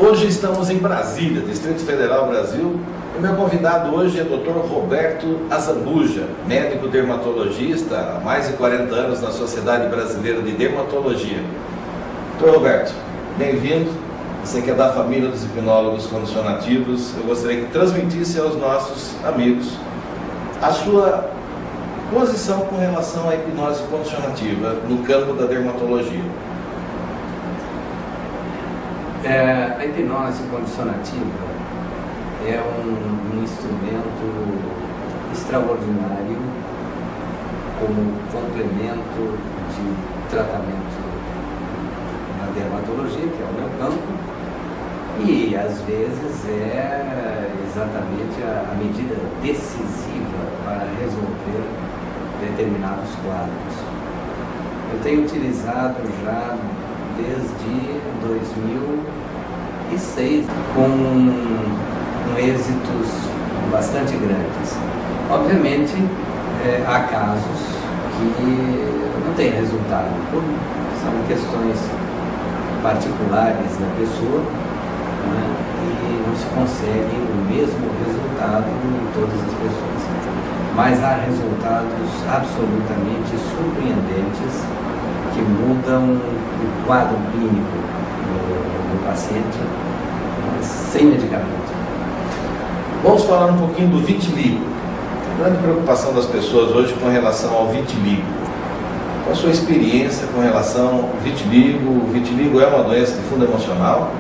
Hoje estamos em Brasília, Distrito Federal, Brasil. O meu convidado hoje é o Dr. Roberto Azambuja, médico dermatologista há mais de 40 anos na Sociedade Brasileira de Dermatologia. Dr. Roberto, bem-vindo. Você que é da família dos hipnólogos condicionativos, eu gostaria que transmitisse aos nossos amigos a sua posição com relação à hipnose condicionativa no campo da dermatologia. A hipnose condicionativa é um instrumento extraordinário como complemento de tratamento na dermatologia, que é o meu campo, e às vezes é exatamente a medida decisiva para resolver determinados quadros. Eu tenho utilizado já desde 2006 com êxitos bastante grandes. Obviamente, há casos que não têm resultado, são questões particulares da pessoa, né, e não se consegue o mesmo resultado em todas as pessoas. Mas há resultados absolutamente surpreendentes que mudam o quadro clínico do paciente sem medicamento. Vamos falar um pouquinho do vitiligo. A grande preocupação das pessoas hoje com relação ao vitiligo. Qual a sua experiência com relação ao vitiligo? O vitiligo é uma doença de fundo emocional?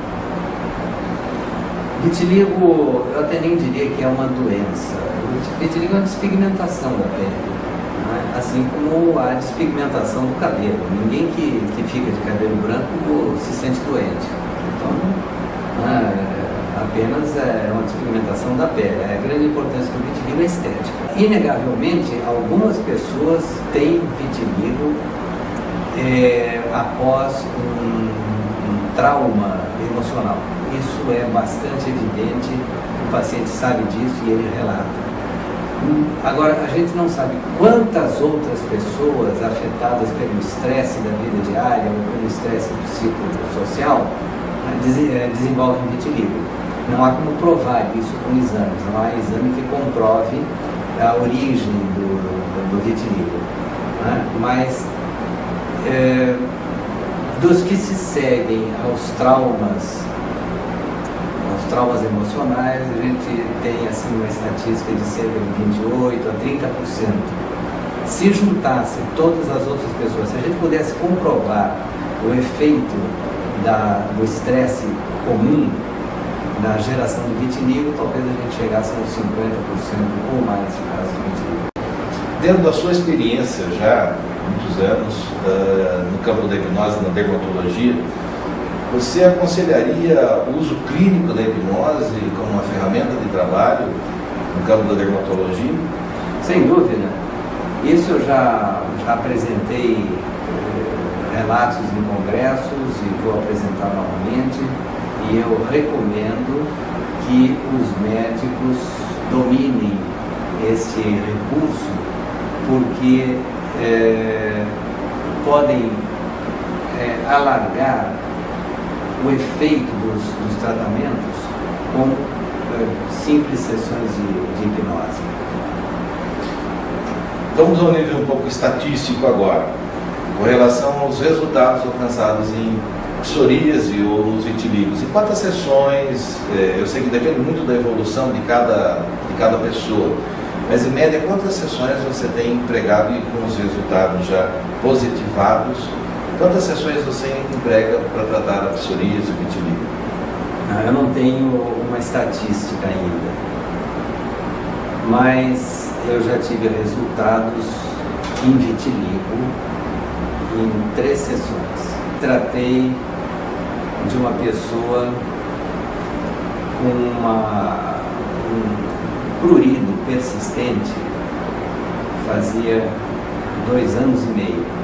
Vitiligo, eu até nem diria que é uma doença. O vitiligo é uma despigmentação da pele, né? Assim como a despigmentação do cabelo. Ninguém que fica de cabelo branco se sente doente. Então, apenas é uma despigmentação da pele. A grande importância do vitiligo é estética. Inegavelmente, algumas pessoas têm vitiligo após um trauma emocional. Isso é bastante evidente, o paciente sabe disso e ele relata. Agora, a gente não sabe quantas outras pessoas afetadas pelo estresse da vida diária ou pelo estresse psicossocial desenvolvem vitiligo. Não há como provar isso com exames, não há exame que comprove a origem do vitiligo, né? Mas dos que se seguem aos traumas emocionais, a gente tem assim uma estatística de cerca de 28% a 30%. Se juntasse todas as outras pessoas, se a gente pudesse comprovar o efeito do estresse comum na geração do vitiligo, talvez a gente chegasse a uns 50% ou mais de casos de vitiligo. Dentro da sua experiência já, muitos anos, no campo da hipnose, na dermatologia, você aconselharia o uso clínico da hipnose como uma ferramenta de trabalho no campo da dermatologia? Sem dúvida. Isso eu já apresentei relatos em congressos e vou apresentar novamente. E eu recomendo que os médicos dominem esse recurso, porque podem alargar o efeito dos tratamentos com simples sessões de hipnose. Vamos ao nível um pouco estatístico agora, com relação aos resultados alcançados em psoríase ou nos vitiligos. E quantas sessões, eu sei que depende muito da evolução de cada pessoa, mas em média quantas sessões você tem empregado e com os resultados já positivados? Quantas sessões você emprega para tratar a psoríase e o vitiligo? Eu não tenho uma estatística ainda, mas eu já tive resultados em vitiligo em 3 sessões. Tratei de uma pessoa com um prurido persistente, fazia 2 anos e meio.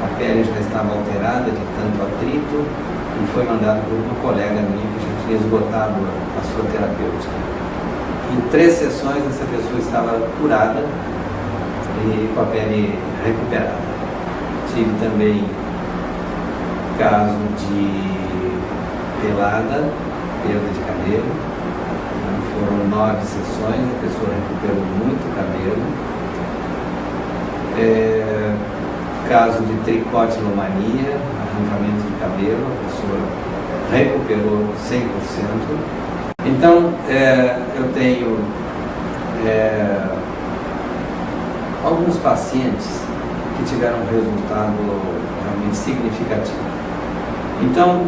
A pele já estava alterada de tanto atrito e foi mandado por uma colega minha que já tinha esgotado a sua terapêutica. Em 3 sessões essa pessoa estava curada e com a pele recuperada. Tive também caso de pelada perda de cabelo. Foram 9 sessões, a pessoa recuperou muito cabelo. Caso de tricotilomania, arrancamento de cabelo, a pessoa recuperou 100%. Então, eu tenho alguns pacientes que tiveram um resultado realmente significativo. Então,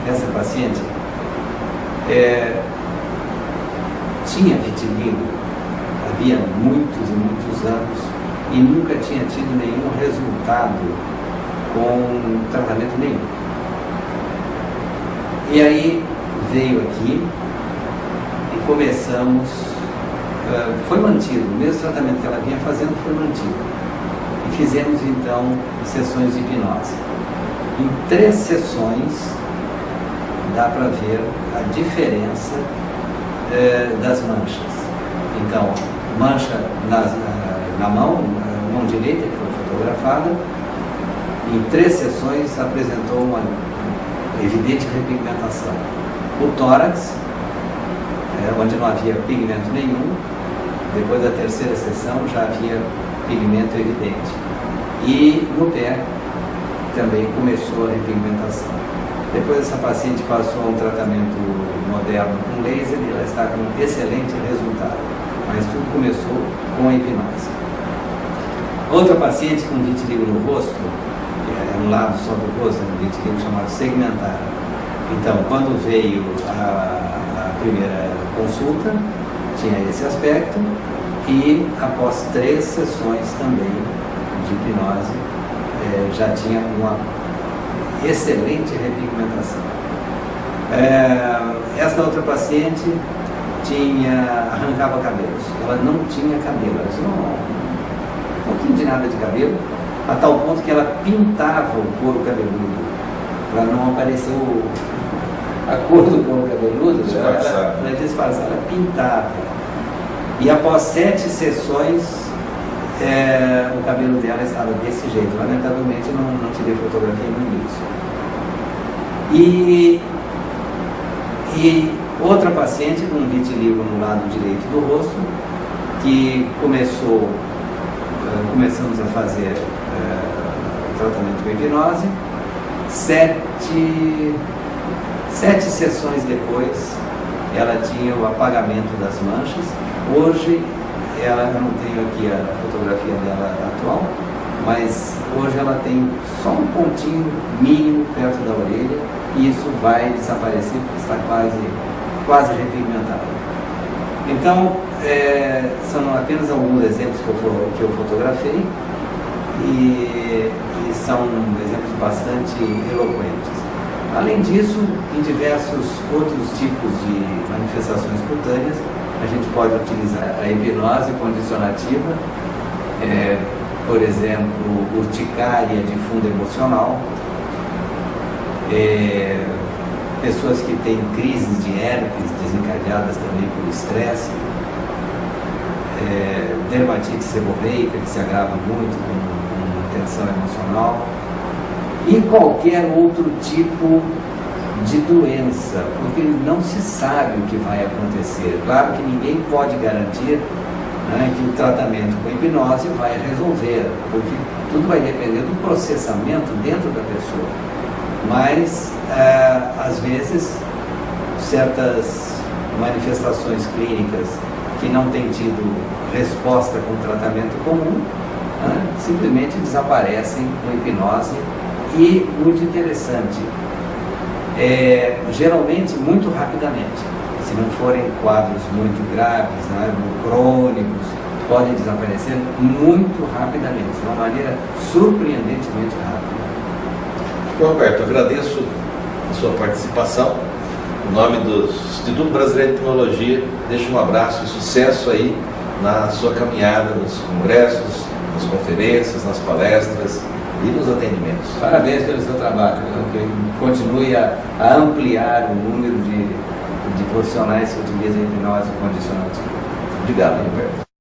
essa paciente tinha vitiligo, havia muitos e muitos anos, e nunca tinha tido nenhum resultado com tratamento nenhum. E aí veio aqui e começamos, foi mantido, o mesmo tratamento que ela vinha fazendo foi mantido. E fizemos então sessões de hipnose. Em 3 sessões dá para ver a diferença das manchas. Então, mancha na mão direita, que foi fotografada, em 3 sessões apresentou uma evidente repigmentação. O tórax, onde não havia pigmento nenhum, depois da 3ª sessão já havia pigmento evidente. E no pé também começou a repigmentação. Depois essa paciente passou a um tratamento moderno com laser e ela está com um excelente resultado. Mas tudo começou com a hipnose. Outra paciente com vitiligo no rosto, que é um lado só do rosto, um vitiligo chamado segmentar. Então, quando veio a primeira consulta, tinha esse aspecto, e após 3 sessões também de hipnose, já tinha uma excelente repigmentação. Esta outra paciente arrancava cabelos, ela não tinha cabelo, ela tinha um pouquinho de nada de cabelo, a tal ponto que ela pintava o couro cabeludo, para não aparecer a cor do couro cabeludo, ela disfarçava, ela pintava. E após 7 sessões, o cabelo dela estava desse jeito. Lamentavelmente não tirei fotografia no início. E outra paciente com vitiligo no lado direito do rosto, que começamos a fazer tratamento com hipnose. 7 sessões depois, ela tinha o apagamento das manchas. Hoje, eu não tenho aqui a fotografia dela atual, mas hoje ela tem só um pontinho mínimo perto da orelha e isso vai desaparecer porque está quase repigmentado. Então, são apenas alguns exemplos que eu fotografei e são exemplos bastante eloquentes. Além disso, em diversos outros tipos de manifestações cutâneas, a gente pode utilizar a hipnose condicionativa, por exemplo, urticária de fundo emocional, pessoas que têm crises de herpes desencadeadas também por estresse, dermatite seborreica, que se agrava muito com tensão emocional, e qualquer outro tipo de doença, porque não se sabe o que vai acontecer. Claro que ninguém pode garantir, né, que o tratamento com hipnose vai resolver, porque tudo vai depender do processamento dentro da pessoa. Mas, às vezes, certas manifestações clínicas que não têm tido resposta com o tratamento comum, né, simplesmente desaparecem com hipnose. E, muito interessante, geralmente muito rapidamente, se não forem quadros muito graves, né, crônicos, podem desaparecer muito rapidamente, de uma maneira surpreendentemente rápida. Roberto, agradeço a sua participação. Em nome do Instituto Brasileiro de Tecnologia, deixo um abraço e sucesso aí na sua caminhada, nos congressos, nas conferências, nas palestras e nos atendimentos. Parabéns pelo seu trabalho, que continue a ampliar o número de profissionais que utilizam a hipnose condicionativa. Obrigado, Roberto.